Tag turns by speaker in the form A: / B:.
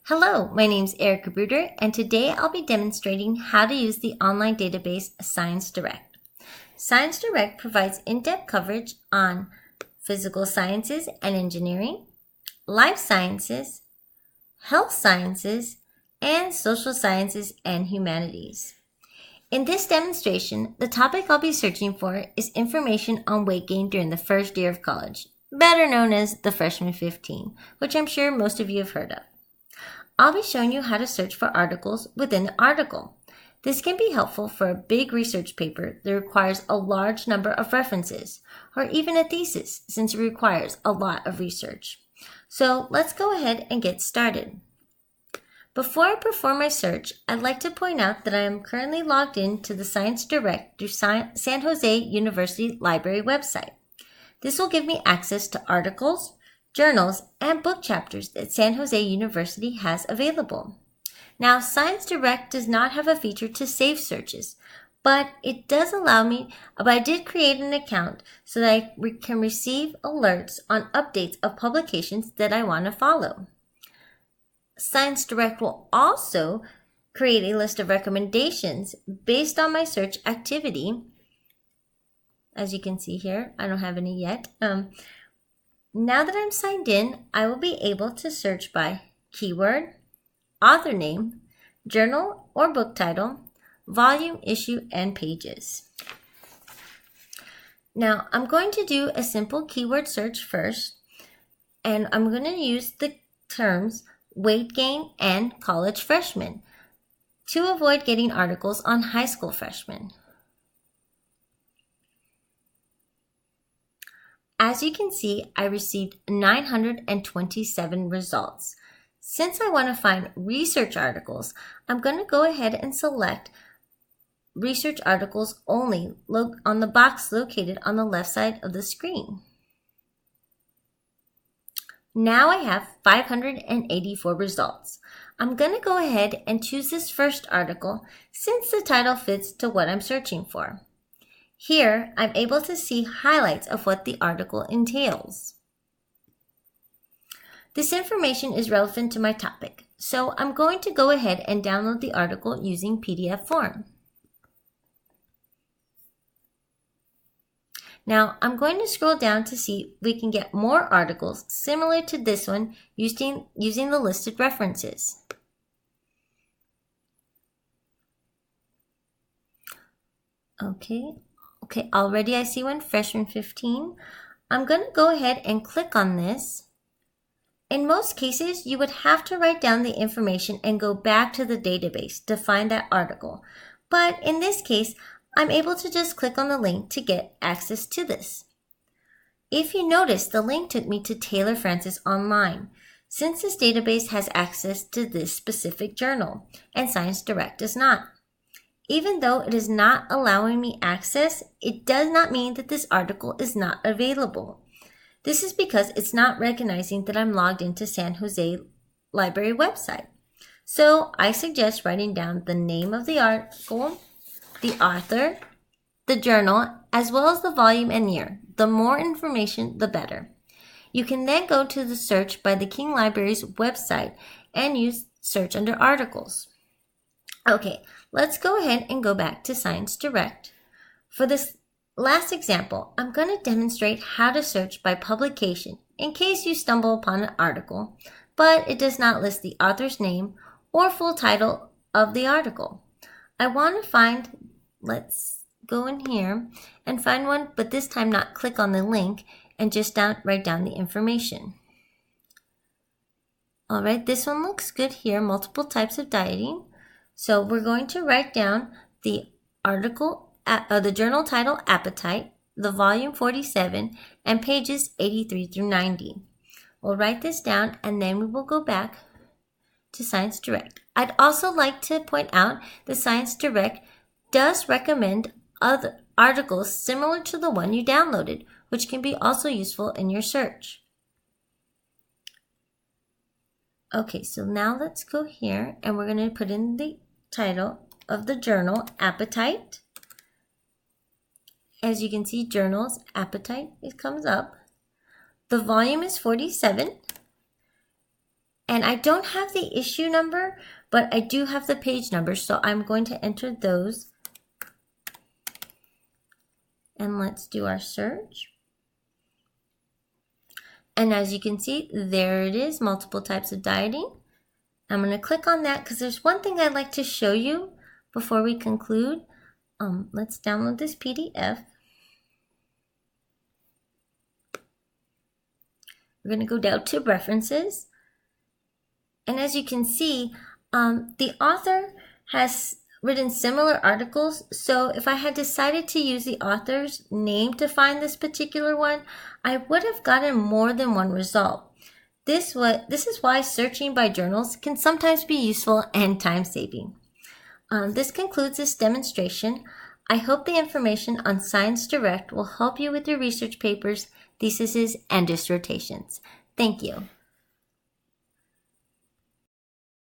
A: Hello, my name is Erica Bruder, and today I'll be demonstrating how to use the online database ScienceDirect. ScienceDirect provides in-depth coverage on physical sciences and engineering, life sciences, health sciences, and social sciences and humanities. In this demonstration, the topic I'll be searching for is information on weight gain during the first year of college, better known as the Freshman 15, which I'm sure most of you have heard of. I'll be showing you how to search for articles within the article. This can be helpful for a big research paper that requires a large number of references, or even a thesis, since it requires a lot of research. So let's go ahead and get started. Before I perform my search, I'd like to point out that I am currently logged in to the ScienceDirect through San Jose University Library website. This will give me access to articles, journals, and book chapters that San Jose University has available. Now, ScienceDirect does not have a feature to save searches, but it does allow me, but I did create an account so that I can receive alerts on updates of publications that I want to follow. ScienceDirect will also create a list of recommendations based on my search activity. As you can see here, I don't have any yet. Now that I'm signed in, I will be able to search by keyword, author name, journal or book title, volume, issue, and pages. Now, I'm going to do a simple keyword search first, and I'm going to use the terms weight gain and college freshman to avoid getting articles on high school freshmen. As you can see, I received 927 results. Since I want to find research articles, I'm going to go ahead and select research articles only on the box located on the left side of the screen. Now I have 584 results. I'm going to go ahead and choose this first article since the title fits to what I'm searching for. Here, I'm able to see highlights of what the article entails. This information is relevant to my topic, so I'm going to go ahead and download the article using PDF form. Now, I'm going to scroll down to see if we can get more articles similar to this one using the listed references. Okay, already I see one, Freshman 15. I'm going to go ahead and click on this. In most cases, you would have to write down the information and go back to the database to find that article. But in this case, I'm able to just click on the link to get access to this. If you notice, the link took me to Taylor Francis Online, since this database has access to this specific journal, and ScienceDirect does not. Even though it is not allowing me access, it does not mean that this article is not available. This is because it's not recognizing that I'm logged into San Jose Library website. So I suggest writing down the name of the article, the author, the journal, as well as the volume and year. The more information, the better. You can then go to the search by the King Library's website and use search under articles. Okay, let's go ahead and go back to ScienceDirect. For this last example, I'm going to demonstrate how to search by publication in case you stumble upon an article, but it does not list the author's name or full title of the article. I want to find, let's go in here and find one, but this time not click on the link and just write down the information. All right, this one looks good here, multiple types of dieting. So we're going to write down the article, the journal title, Appetite, the volume 47, and pages 83 through 90. We'll write this down and then we will go back to ScienceDirect. I'd also like to point out that ScienceDirect does recommend other articles similar to the one you downloaded, which can be also useful in your search. Okay, so now let's go here and we're going to put in the title of the journal, Appetite. As you can see, journals, Appetite, it comes up. The volume is 47. And I don't have the issue number, but I do have the page number, so I'm going to enter those. And let's do our search. And as you can see, there it is, multiple types of dieting. I'm going to click on that because there's one thing I'd like to show you before we conclude. Let's download this PDF. We're going to go down to references. And as you can see, the author has written similar articles. So if I had decided to use the author's name to find this particular one, I would have gotten more than one result. This is why searching by journals can sometimes be useful and time-saving. This concludes this demonstration. I hope the information on ScienceDirect will help you with your research papers, theses, and dissertations. Thank you.